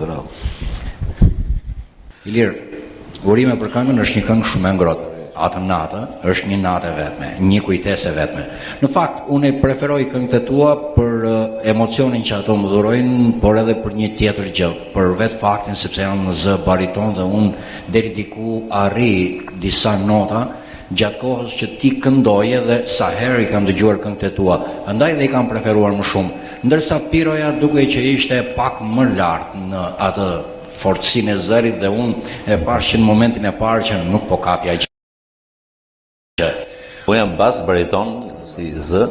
Bravo. Ilir, urime për këngën është një këngë shumë e ngrohtë. Atë natë është një natë e vetme, një kujtesë e vetme. Në fakt, unë e preferoj këngët e tua për emocionin që ato më dhurojnë, por edhe për një tjetër gjë, për vetë faktin sepse janë në zë bariton dhe unë deri diku arri disa nota gjatë kohës që ti këndoje dhe sa herë i kam dëgjuar këngët e tua, andaj dhe i kam preferuar më shumë. Ndërsa Piroja duke që ishte pak më lartë në atë fortësinë e zërit dhe unë e pash që në momentin e parë që nuk po kapja gjë. Po jam bas bariton si zë,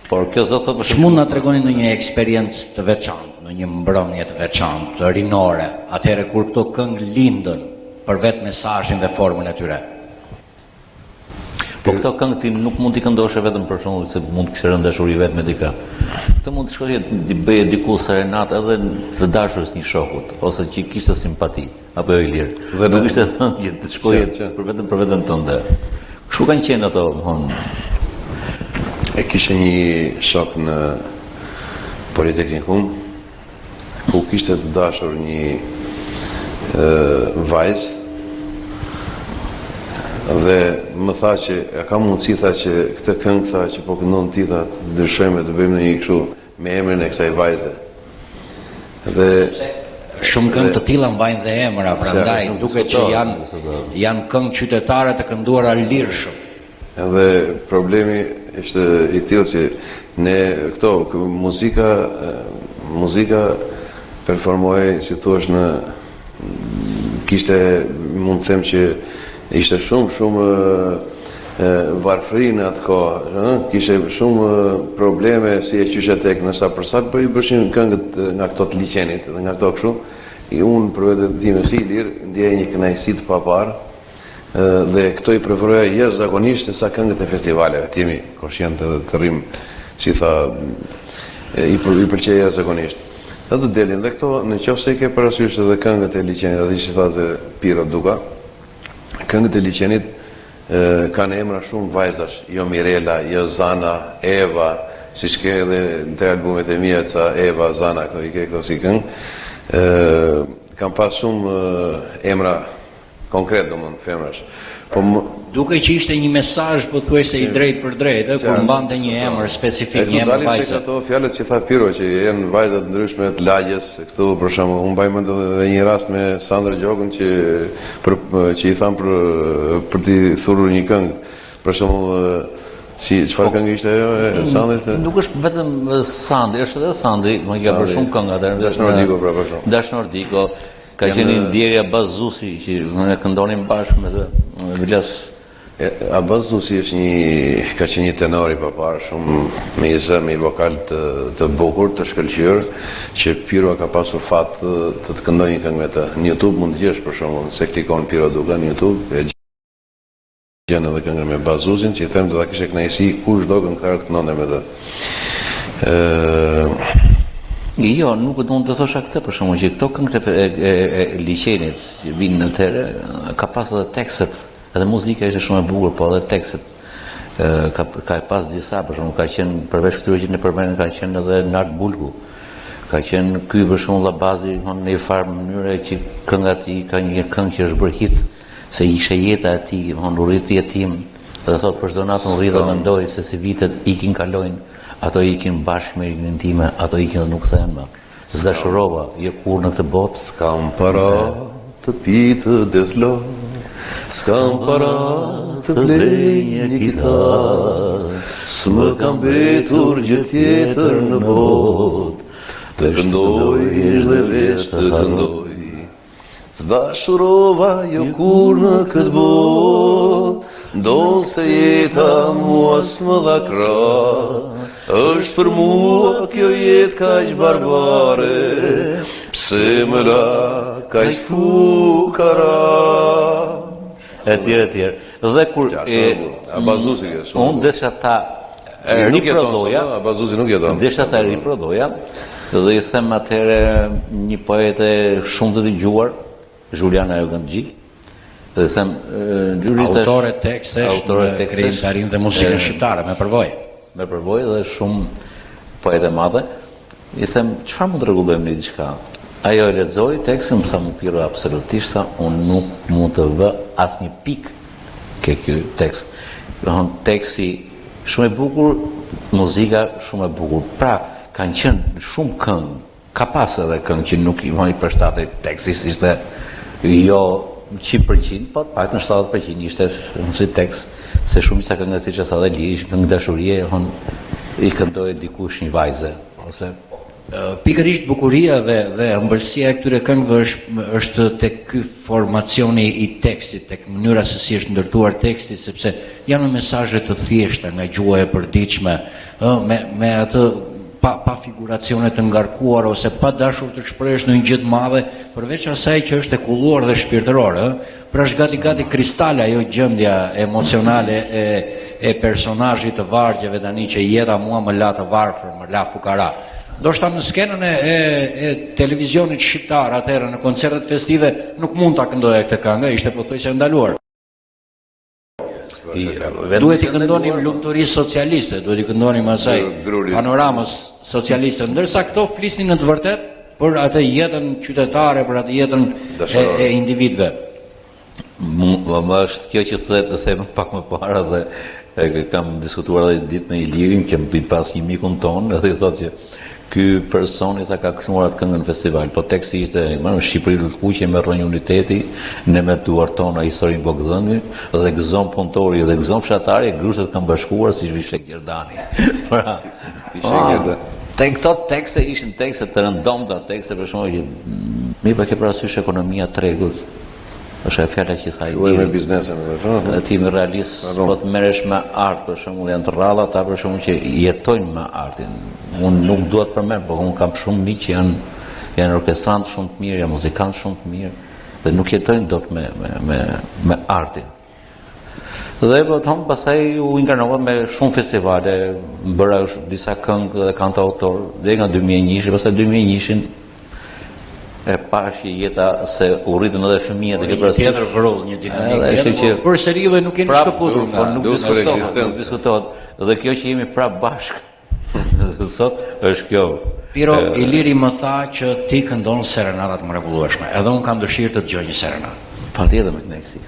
por kjo zë thotë Shmund na tregoni në një eksperiencë të veçantë, në një mbrëmje të veçantë, të rinore, atëherë kur këto këngë lindën për vetë mesazhin dhe formën e tyre. Po këto këngë ti nuk mund t'i këndoshe vetëm për shembull se mund të kishe rënë dashuri vetë me dikë. Këtë mund të shkojë të bëje diku serenat edhe të dashuris një shokut ose që kishte simpati apo jo i lirë. Dhe nuk ishte thënë që të shkojë për veten tënde. Kështu kanë qenë ato, E kishe një shok në Politeknikun ku kishte të dashur një vajzë dhe më tha që e ka mundësi tha që këtë këngë tha që po këndon ti tha të ndryshojmë të bëjmë në një kështu me emrin e kësaj vajze. Dhe shumë këngë të tilla mbajnë dhe emra, prandaj duket që janë këngë qytetare të kënduara lirshëm. Edhe problemi është i tillë që ne këto muzika performoi si thua në kishte mund të them që ishte shumë varfëri në atë kohë, kishte shumë probleme si e qyshe tek nësa përsa për i bëshin këngët nga këto të liqenit dhe nga këto kështu, unë për vetë time si lirë, ndjej një kënaqësi të papar dhe këto i preferoja jashtëzakonisht sa këngët e festivaleve, të jemi koshient edhe të rrim, si tha, i pëlqej jashtëzakonisht. Dhe të delin dhe këto, në qoftë se i ke parasysh edhe këngët e liqenit, dhe që tha ze Piro Duka, këngët e liqenit kanë emra shumë vajzash, jo Mirela, jo Zana, Eva, si shke edhe në te albumet e mija ca Eva, Zana, këto i ke këto si këngë, kanë pas shumë emra konkret, do më në femrash. Duke që ishte një mesazh pothuajse i drejt për drejt, kur mbante një emër specifik, një emër vajze. Ato fjalët që tha Piro që janë vajza të ndryshme të lagjes, këtu për shembull, unë mbaj mend edhe një rast me Sandra Gjokun që i tham për t'i thurur një këngë. Për shembull, si çfarë këngë ishte ajo Sandri? Nuk është vetëm Sandri, është edhe Sandri, më ka bërë shumë këngë atë. Dash Nordiko pra për shembull. Dash Nordiko. Ka qenë ndjerja Bazusi që ne këndonim bashkë me Vilas. Bazusi është ka qenë një tenor i papar shumë me një zë, me një vokal të bukur, të shkëlqyer, që Piro ka pasur fat të këndojë një këngë me të. Në YouTube mund të gjesh për shembull, se klikon Piro Duka në YouTube, e gjen edhe këngën me Bazusin, që i them do ta kishte kënaqësi kushdo këngëtar të këndonte me të. Jo, nuk do të thosha këtë për shkakun që këto këngët e liqenit që vinë në tërë ka pas edhe tekstet, edhe muzika ishte shumë e bukur, po edhe tekstet ka pas disa, për shkakun ka qenë përveç këtyre që ne përmendëm ka qenë edhe Nart Bulgu. Ka qenë ky për shkakun Llabazi në një farë mënyrë që kënga e tij ka një këngë që është bërë hit, se ishte jeta e tij, u rrit jetim, dhe thotë për çdo natë u rri dhe mendoj se si vitet ikin kalojnë. Ato ikin bashkë me rinë time, ato ikin dhe nuk thënë më. Zdashurova, jo kur në këtë botë. S'kam para të pitë dethlo, s'kam para të blej një kitar, s'më kam betur gjë tjetër në botë, të këndoj dhe veç të këndoj. Zdashurova, jo kur në këtë botë, ndonë se jeta mua s'më dha krah, është për mua kjo jetë kaq barbare, pse më la kaq fukara. Etj. Dhe kur unë desha ta riprodoja, Bazuzi nuk jeton. Desha ta riprodoja, dhe i them atëherë një poete shumë të dëgjuar, Juliana Jogandxhi, dhe them autore tekstesh në krijimtarinë dhe muzikën shqiptare me përvojë. Me përvojë dhe shumë poetë madhe. I them, çfarë mund të rregullojmë ne diçka? Ajo e lexoi tekstin, më tha më Piro absolutisht, unë nuk mund të vë asnjë pikë ke ky tekst. Teksti shumë e bukur, muzika shumë e bukur. Pra, kanë qenë shumë këngë, ka pas edhe këngë që nuk i vënë përshtatej teksti, ishte jo 100%, po pak në 70% ishte si tekst, se shumica këngë siç e tha dhe Li, ishin këngë dashurie, i këndoi dikush një vajze ose pikërisht bukuria dhe ëmbëlsia e këtyre këngëve është tek ky formacioni i tekstit, tek mënyra se si është ndërtuar teksti, sepse janë mesazhe të thjeshta nga gjuha e përditshme, me atë pa figuracione të ngarkuara ose pa dashur të shprehësh në një gjë të madhe, përveç asaj që është e kulluar dhe shpirtërore, pra është gati kristale ajo gjendja emocionale e personazhit të vargjeve tani që jeta mua më la të varfër, më la fukara. Ndoshta në skenën e televizionit shqiptar atëherë në koncertet festive nuk mund ta këndoja këtë këngë, ishte pothuajse ndaluar. Duhet i këndonim lumturi socialiste, duhet i këndonim asaj panoramës socialiste, ndërsa këto flisnin në të vërtet për atë jetën qytetare, për atë jetën e individëve. Më është kjo që të them pak më parë dhe kam diskutuar edhe ditë me Ilirin, kemi pas një mikun ton, edhe i thotë që ky personi sa ka këngëruar atë këngën në festival, po teksti ishte në Shqipëri lulkuqe me rrënjë uniteti, ne me duart tona historinë bogdhëni, dhe gëzon punëtori dhe gëzon fshatari, grushet kanë bashkuar si Vishek Gjerdani. Pra, këto tekste ishin tekste të rëndomta, tekste për shembull që mi pa ke parasysh ekonomia tregut. Është e fjala që tha i me biznesin, ti me realist, po të merresh me art, për shembull, janë të rralla ata për shembull që jetojnë me artin. Unë nuk dua të përmend, por unë kam shumë miq që janë orkestrantë shumë të mirë, janë muzikantë shumë të mirë dhe nuk jetojnë dot me artin. Dhe po thon pastaj u inkarnova me shumë festivale, bëra disa këngë dhe kantautor, dhe nga 2001, pastaj 2001-shin e pashi jeta se u rritën edhe fëmijët e një tjetër vrull, një dinamikë tjetër, përsëri dhe nuk keni shkëputur nga nuk diskutohet. Dhe kjo që jemi prap bashkë sot është kjo. Piro, Iliri më tha që ti këndon serenadat mrekullueshme, edhe unë kam dëshirë të dëgjoj një serenad. Patjetër me kënaqësi.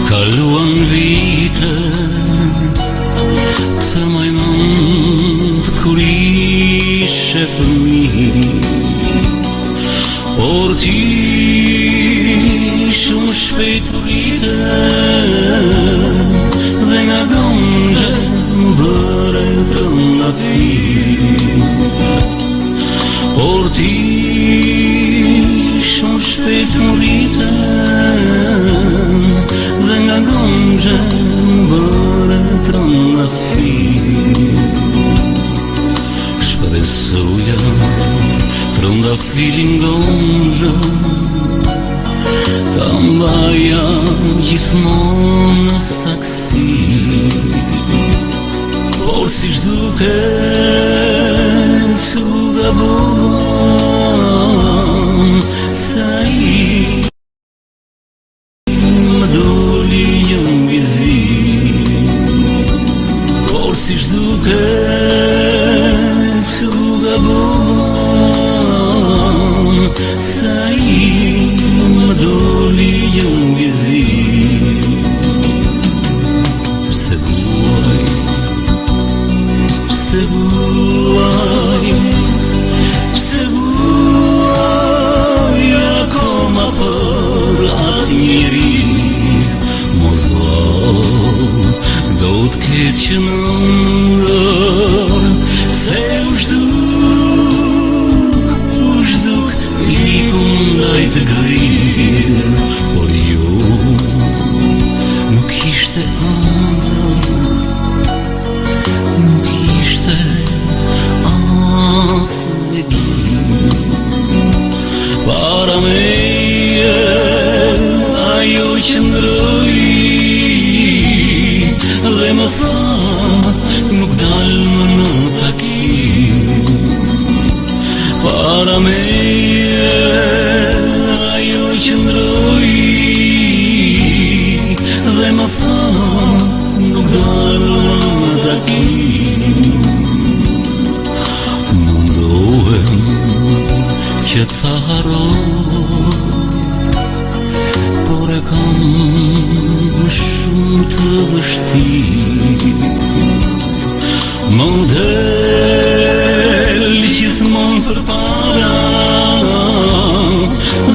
Kaluan vite të majmënd kur ishe fëmijë, por ti shumë shpejt rrite dhe nga gëngje më bëre të ndafi, por ti shumë shpejt rrite dhe nga gëngje më bëre të ndafi. Shpresoja trënda filin gëngje, ta mbaja gjithmonë në saksi, por si shduke që gabon sa i më doli një mbizi, por si shduke që gabon sa i më doli një mbizi. Pse vuaj, pse vuaj, pse vuaj akoma për atë njeri, mos val, do të ketë që në ndër, se u shduk ndaj të grirë, por jo nuk ishte ëndër, nuk ishte as legim. Para meje ajo qëndroi dhe më tha meje ajo qëndroi dhe më tha nuk dalë takim. Mundohem që ta haroj, por e kam shumë të vështirë. Më del gjithmonë përpara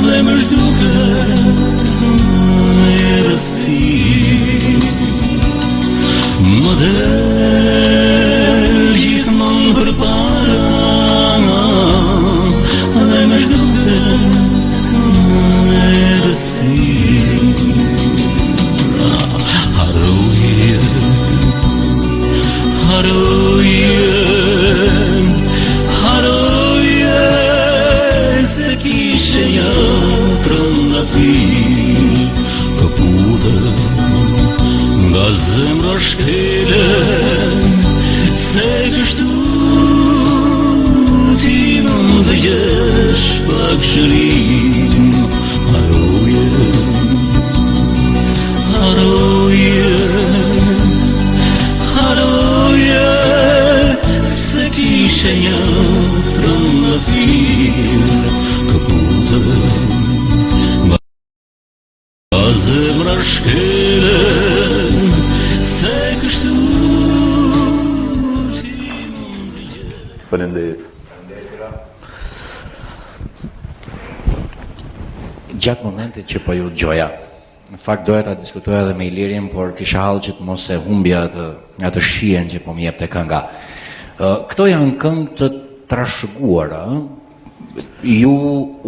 dhe më zhduket errësirë. Më del gjithmonë përpara dhe më zhduket errësirë. Haroje se kishe një trëndafil, këputë nga zemra shkele, se kështu ti mund të jesh pak shërim. Haroje se kishe një trëndafil, këputë nga zemra shkele, se kështu ti mund të jesh. Faleminderit. Gjatë momentit që po ju dëgjoja, në fakt doja ta diskutoja edhe me Ilirin, por kisha hall që të mos e humbja atë shihen që po më jepte kënga. Këto janë këngë të trashëguara.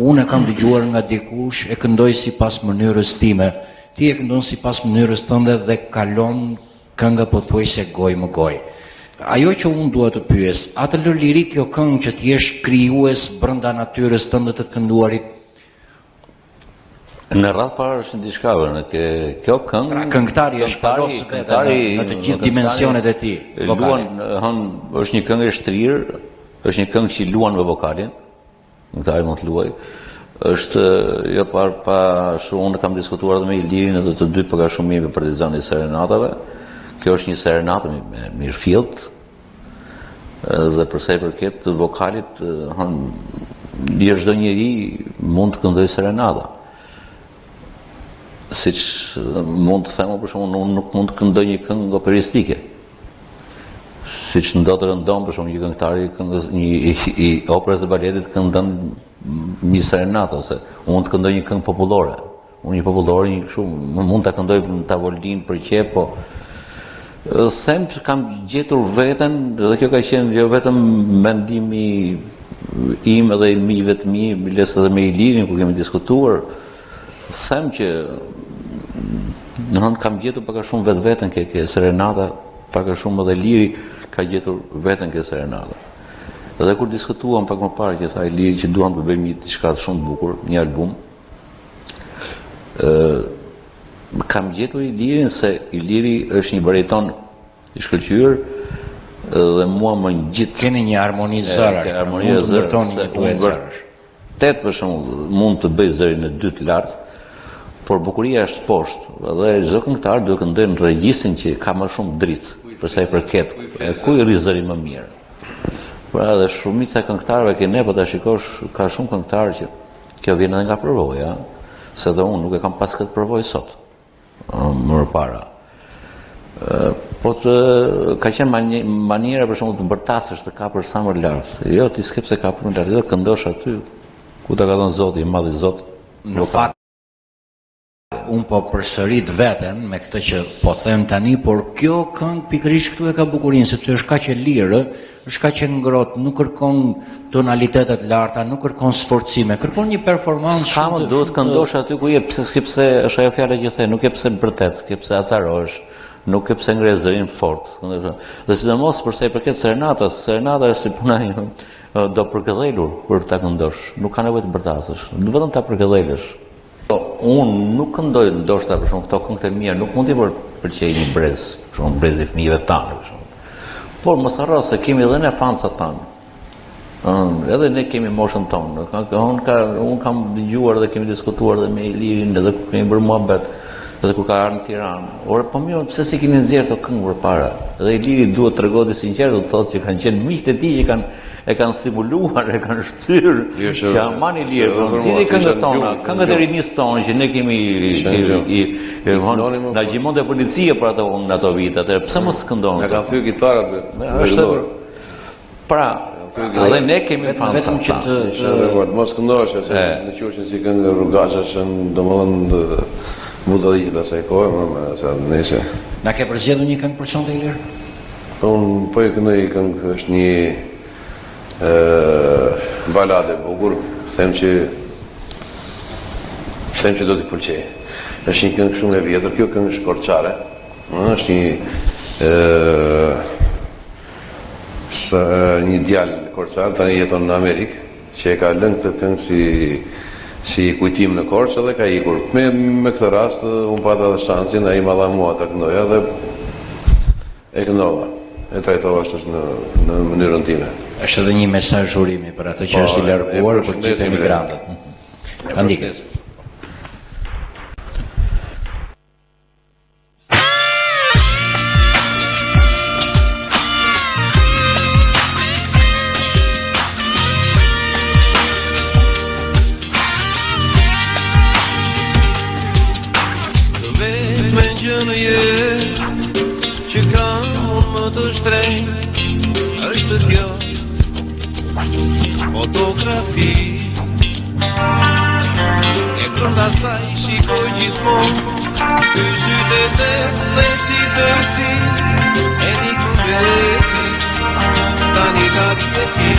Unë e kam dëgjuar nga dikush, e këndoj sipas mënyrës time, ti e këndon sipas mënyrës tënde dhe kalon kënga pothuajse gojë më gojë. Ajo që unë dua të pyes, atë lër lirik kjo këngë që ti jesh krijues brenda natyrës tënde të kënduarit. Në radhë parë është në diçka vërë, kjo këngë... Pra këngëtari është parosë vetë në të gjithë dimensionet e ti, vokale. është një këngë e shtrirë, është një këngë që luan me vokalin, këngëtari mund të luaj. është, jo pa shumë, unë kam diskutuar dhe me Ilirin edhe të dy përka shumimi për dizajnin e serenatave. Kjo është një serenatë me mirëfillt, dhe përsa i përket të vokalit, çdo njeri mund të këndoj serenata. Siç mund të them për shembull, unë nuk mund të këndoj një këngë operistike. Siç ndodh rëndom për shembull një këngëtar i operës së baletit këndon një serenatë, ose unë mund të këndoj një këngë popullore. Unë një popullore, një kështu, mund ta këndoj në tavolinë për qep, po them kam gjetur veten, dhe kjo ka qenë jo vetëm mendimi im edhe i miqve të mi, biles edhe me Ilirin kur kemi diskutuar, them që kam gjetur pak a shumë vetveten ke serenata, pak a shumë edhe Iliri ka gjetur veten ke serenata. Edhe kur diskutuam pak më parë që tha Iliri që duam të bëjmë diçka shumë të bukur, një album, kam gjetur Ilirin se Iliri është një bariton i shkëlqyer dhe mua më ngjit. Keni një harmoni zërash, mund të ndërtoni një duet zërash. Tet për shembull mund të bëj zërin e dytë lart, por bukuria është poshtë dhe çdo këngëtar duhet të këndojë në regjistrin që ka më shumë dritë, për sa i përket ku i rri zëri më mirë. Pra edhe shumica e këngëtarëve që ne po ta shikosh, ka shumë këngëtarë që kjo vjen edhe nga përvoja, se dhe unë nuk e kam pas këtë përvojë sot. Më para. Po ka qenë maniera për shembull të bërtasësh të kapësh sa më lart. Jo, ti s'ke pse kapësh më lart, do këndosh aty ku ta ka dhënë Zoti, i madh i Zot. Në fakt unë po përsërit veten me këtë që po them tani, por kjo këngë pikërisht këtu e ka bukurinë, sepse është kaq e lirë, është kaq e ngrohtë, nuk kërkon tonalitetet larta, nuk kërkon sforcime, kërkon një performancë shumë. Duhet këndosh aty ku je, pse s'ke pse, është ajo fjala që the, nuk e pse bërtet, ke pse acarosh, nuk e pse ngre zërin fort. Dhe sidomos për sa i përket serenatas, serenata është si puna do përkëdhelur për ta këndosh, nuk ka nevojë të bërtasësh, vetëm ta përkëdhelësh. Unë nuk këndoj ndoshta për shkak këto këngët e mia, nuk mund t'i pëlqej një brez, për shkak brezi fëmijëve tanë për shkak. Por mos harro se kemi edhe ne fancat tanë. Edhe ne kemi moshën tonë. Unë kam dëgjuar dhe kemi diskutuar dhe me Ilirin edhe kur kemi bërë muhabet, edhe kur ka ardhur në Tiranë. Ore, po mirë, pse si keni nxjerrë këto këngë përpara? Dhe Iliri duhet tregoti sinqert, do të thotë që kanë qenë miqtë e tij që e kanë stimuluar, e kanë shtyrë, që aman Ilir, nxjerrni këngët tona, këngët e rinisë tonë që ne kemi na gjimonte policia për ato vite, atëherë pse mos këndon? Na kanë thyer gitarat Është pra, edhe ne kemi vetëm që të mos këndosh se në qoshin si këngë rrugaçash, domethënë budalliqët asaj kohe, sa nëse. Na ke përzgjedhur një këngë për sonte Ilir? Po unë po e këndoj këngë, është një balade bukur, them që do t'i pëlqej. Është një këngë shumë e vjetër, kjo këngë është korçare. Është një djalë korçar, tani jeton në Amerikë, që e ka lënë këtë këngë si kujtim në Korçë dhe ka ikur. Me këtë rast unë pata edhe shansin, ai ma dha mua ta këndoja dhe e këndova. E trajtova ashtu në mënyrën time. Është edhe një mesazh urimi për atë që është i larguar për gjithë emigrantët. Kandike. Në jetë që kam unë më të shtrejt është kjo fotografi e kërnda saj shikoj gjithmonë ky sytë e zez dhe citërsi e një këmbeti tani larg e ti.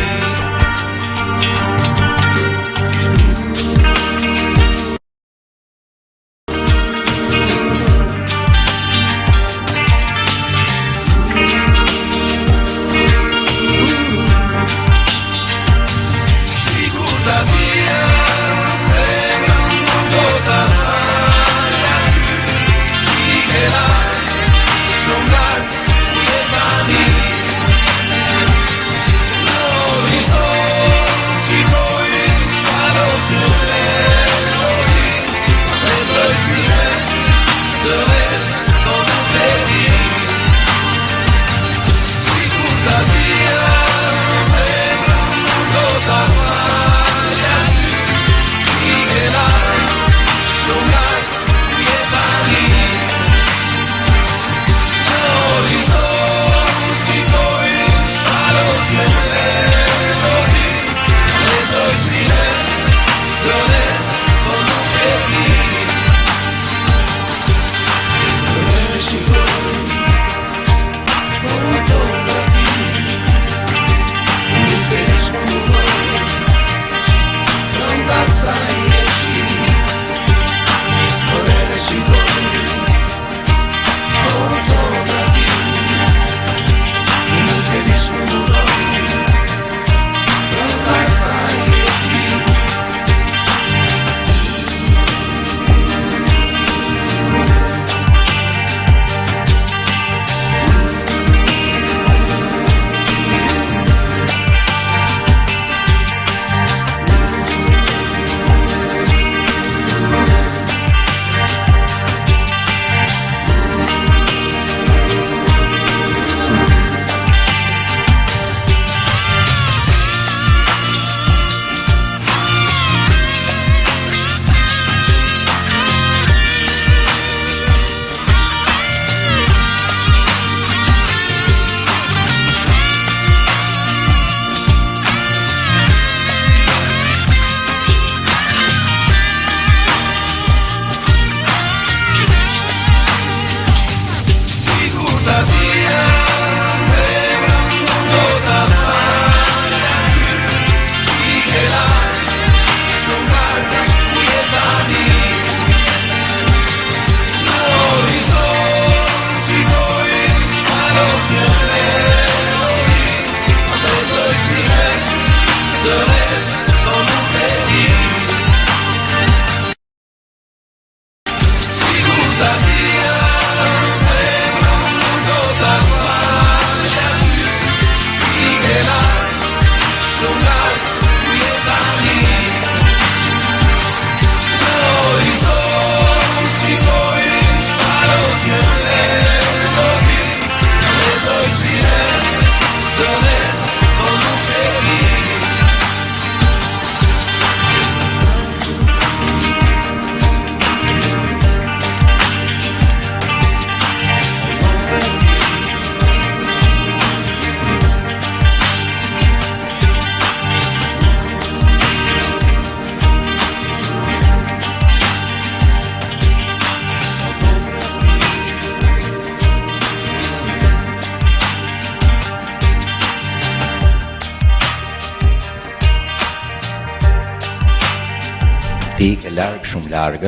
Ti ke larg, shumë larg,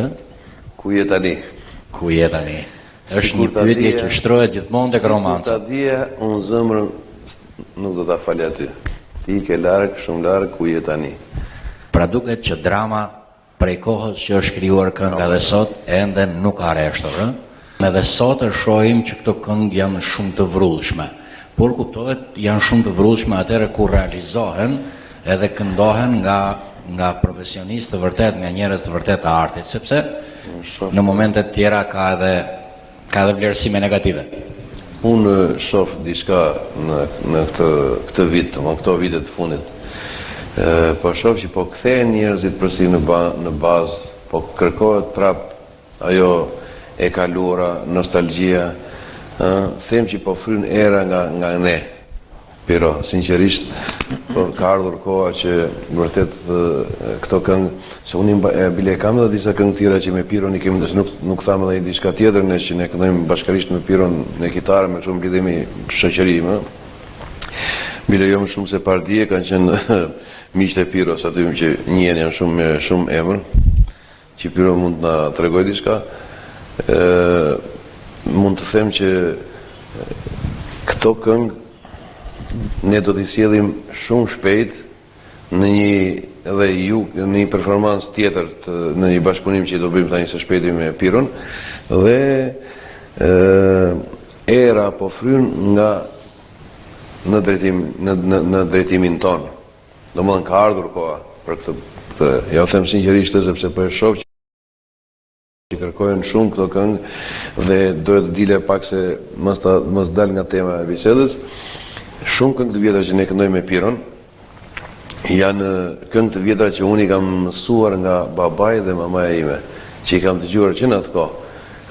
Ku je tani? ku je tani? Është një Sikur ta pyetje dije- që shtrohet gjithmonë tek romanca. Ta dije, unë zëmrën nuk do ta fal aty. Ti ke larg, shumë larg, ku je tani? Pra duket që drama prej kohës që është krijuar kënga dhe sot ende nuk ka rreshtur, ëh? Edhe sot e shohim që këto këngë janë shumë të vrrullshme. Por kuptohet janë shumë të vrrullshme atëherë kur realizohen edhe këndohen nga profesionistë të vërtet, nga njerëz të vërtet të artit, sepse në momente të tjera ka edhe vlerësime negative. Unë shoh diçka në këtë vit, në këto vite të fundit. Po shoh që po kthehen njerëzit përsëri në bazë, po kërkohet prap ajo e kaluara, nostalgjia. Them që po fryn era nga ne. Pero sinqerisht po ka ardhur koha që vërtet këto këngë, se unë bile kam edhe disa këngë tjera që me Piron i kemi, nuk tham edhe diçka tjetër, ne që ne këndojmë bashkërisht me Piron në kitarë, me shumë lidhemi shoqëri, bile jo më shumë se pardije kanë qenë miqtë e Piros, aty që njihen janë shumë emër, që Piro mund të na tregoj diçka. Mund të them që këto këngë ne do t'i sjellim shumë shpejt në një performancë tjetër, në një bashkëpunim që do bëjmë tani së shpejti me Piron, dhe era po fryn nga në drejtimin ton. Domethënë ka ardhur koha për këtë. Ja u them sinqerisht sepse po e shoh që kërkojnë shumë këto këngë dhe dohet të dile pak se mos dal nga tema e bisedës. Shumë këngë të vjetra që ne këndojmë me Piron janë këngë të vjetra që unë i kam mësuar nga babai dhe mamaja ime, që i kam dëgjuar që në atë kohë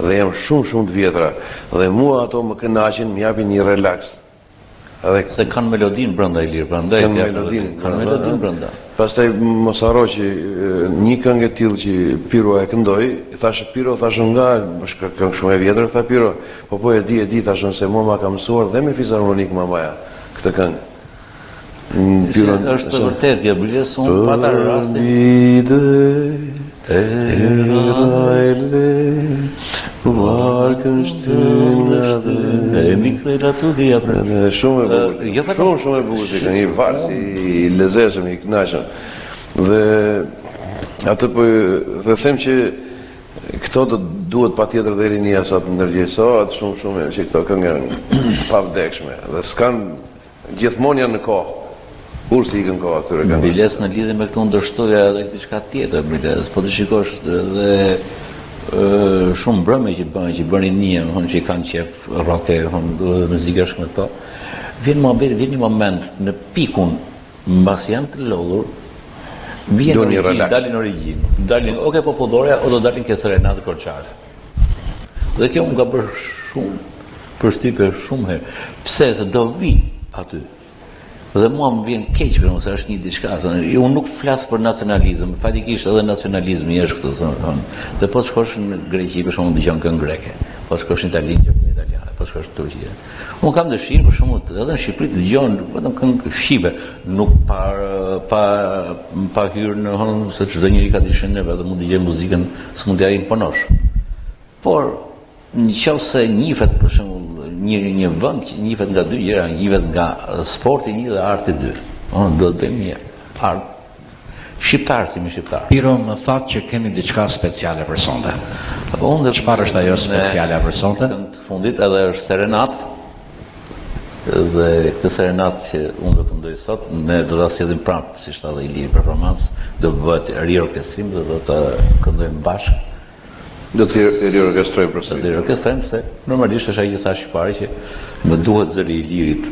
dhe jam shumë të vjetra dhe mua ato më kënaqin, më japin një relaks. Se kanë melodin brenda i lirë, prandaj kanë melodin brenda. Pastaj mos harro që një këngë e tillë që Piro e këndoi, i thashë Piro, thashë nga është këngë shumë e vjetër, tha Piro, po e di thashën se mua ma ka mësuar dhe me fizharmonik mamaja këtë këngë. Piro është vërtet Gabriel son pata rasti. Varkën shtyllë e mikrela tu dia pra. Shumë e bukur që kanë një vals i lezetshëm, i kënaqshëm. Dhe atë po dhe them që këto duhet patjetër deri në rinia sa të ndërgjegjësohet shumë që këto këngë janë pa vdekshme dhe s'kan gjithmonë janë në kohë. Kur si ikën kohë këtyre këngëve. Biles në lidhje me këtu ndërshtoja edhe diçka tjetër, Biles. Po të shikosh dhe shumë brëme që bënin një, që i kanë qef roke, muzikësh me to. Vjen një moment në pikun, mbas janë të lodhur, vjen dalin origjinë. Dalin o ke populloria o do dalin ke serenade korçare. Dhe kjo më ka bërë shumë përshtypje shumë herë. Pse se do vi aty. Dhe mua më vjen keq për mëse është një diçka. Unë nuk flas për nacionalizëm, fatikisht edhe nacionalizmi është këtu, dhe po të shkosh në Greqi, për shembull dëgjon këngë greke, po të shkosh në Itali, në italiane, po të shkosh në Turqi. Unë kam dëshirë për shembull edhe në Shqipëri të dëgjon vetëm këngë shqipe, nuk pa hyrë në se çdo njeri ka dishën neve dhe mund të dëgjoj muzikën, s'mund t'ja imponosh. Por nëse njihet për shembull një vend që njihet nga dy gjëra, njihet nga sporti një dhe arti dy. Do të bëjmë një art shqiptar si më shqiptar. Piro më thatë që keni diçka speciale për sonte. Çfarë është ajo speciale për sonte? Të fundit edhe është serenat. Dhe këtë serenat që unë do të këndoj sot, ne do ta sjellim prapë, si ishte edhe i lirë performancë, do bëhet riorkestrim dhe do të këndojmë bashkë. Do të riorkestrojmë përsëri. Do të riorkestrojmë se normalisht është ai që thash i pari që më duhet zëri i lirit,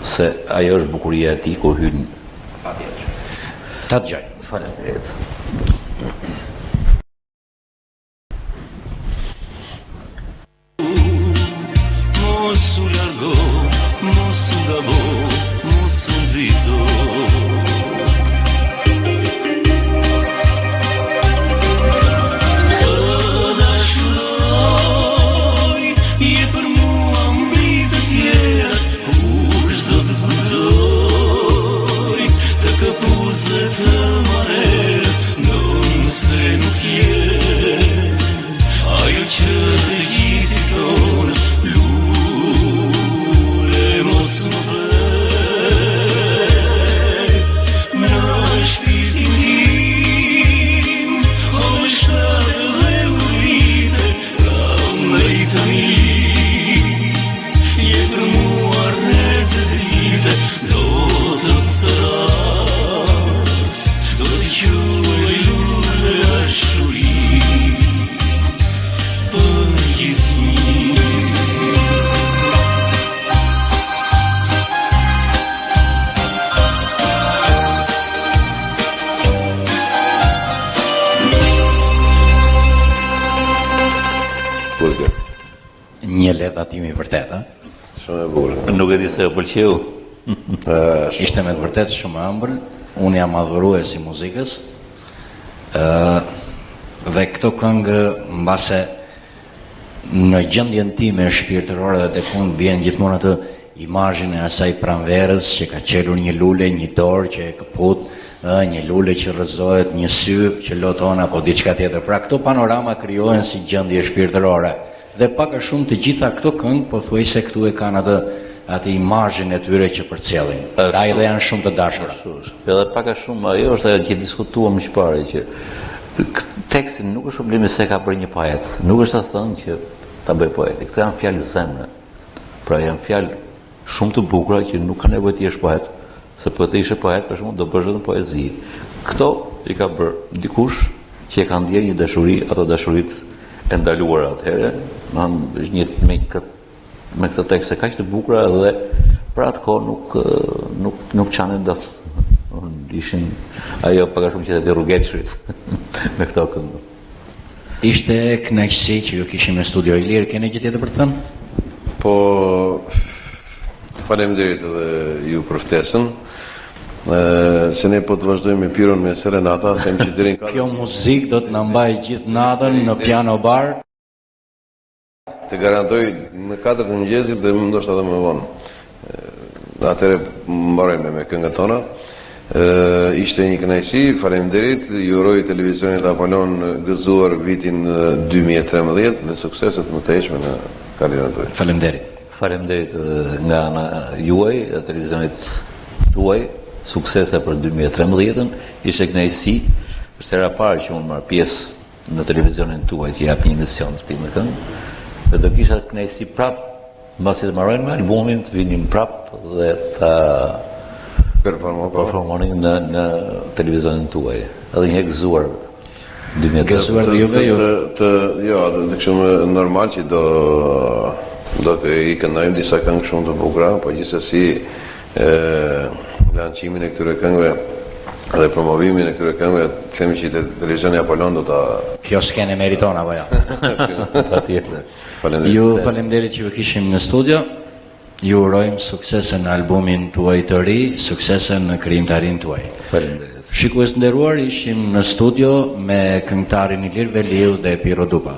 se ajo është bukuria e tij kur hyn. Patjetër. Ta dëgjoj. Faleminderit. Mosu largo, mosu gabo, mosu nxito. Të marerë, non se nuk datimi i vërtet, a? Shumë e bukur. Nuk e di se u pëlqeu. Ishte me të vërtet shumë ëmbël, unë jam adhurues i muzikës, dhe këto këngë mbase në gjendjen time shpirtërore dhe tek unë vjen gjithmonë atë imazhin e asaj pranverës që ka qelur një lule, një dorë që e kaput, një lule që rrëzohet, një sy që loton apo diçka tjetër. Pra këto panorama krijohen si gjendje shpirtërore. Dhe pak a shumë të gjitha këto këngë pothuajse këtu e kanë atë imazhin e tyre që përcjellin. Ai dhe janë shumë të dashura. Edhe pak a shumë ajo është ajo që diskutuam më parë që teksti nuk është problemi se ka bërë një poet. Nuk është të thënë që ta bëj poeti. Këto janë fjalë zemre. Pra janë fjalë shumë të bukura që nuk ka nevojë të jesh poet, se po të ishe poet për shkakun do bësh vetëm poezi. Këto i ka bërë dikush që e ka ndjerë një dashuri, ato dashuritë e ndaluara atëherë, është me këtë tekste kaq të bukura dhe për atë kohë nuk qanin dot. Ishin ajo pak a shumë që të rrugetshrit me këto këngë. Ishte kënaqësi që ju kishim në studio Ilir, keni gjë tjetër për të thënë? Po faleminderit edhe ju për ftesën. Se ne po të vazhdojmë me Piron me serenata, them që deri në kjo muzikë do të na mbajë gjithë natën në piano bar. Të garantoj në 4 të mëngjesit dhe ndoshta edhe më vonë. Atëherë mbarojmë me këngët tona. Ishte një kënaqësi, faleminderit, ju uroj televizionit Apollon gëzuar vitin 2013 dhe sukseset më të eshme në karrierën tuaj. Faleminderit. Faleminderit nga ana juaj, e televizionit tuaj, suksese për 2013-ën. Ishte kënaqësi, është hera parë që unë marr pjesë në televizionin tuaj që jap një emision të me këngë. Dhe do kisha kënaqësi prap, mbasi të marrojnë me albumin, të vinin prap dhe ta performonin në televizionin tuaj. Edhe një gëzuar 2013. Gëzuar dhe juve ju? Jo, dhe këshumë normal që do i këndojmë disa këngë shumë të bukura, po gjithsesi lancimin e këtyre këngëve dhe promovimin e këtyre këngëve, themi që televizioni Apollon do ta... Kjo s'kene meriton apo jo? Patjetër. Ju faleminderit që ju kishim në studio. Ju urojmë suksese në albumin tuaj të ri, suksese në krijimtarinë tuaj. Faleminderit. Shikues nderuar, ishim në studio me këngëtarin Ilir Veliu dhe Piro Dupa.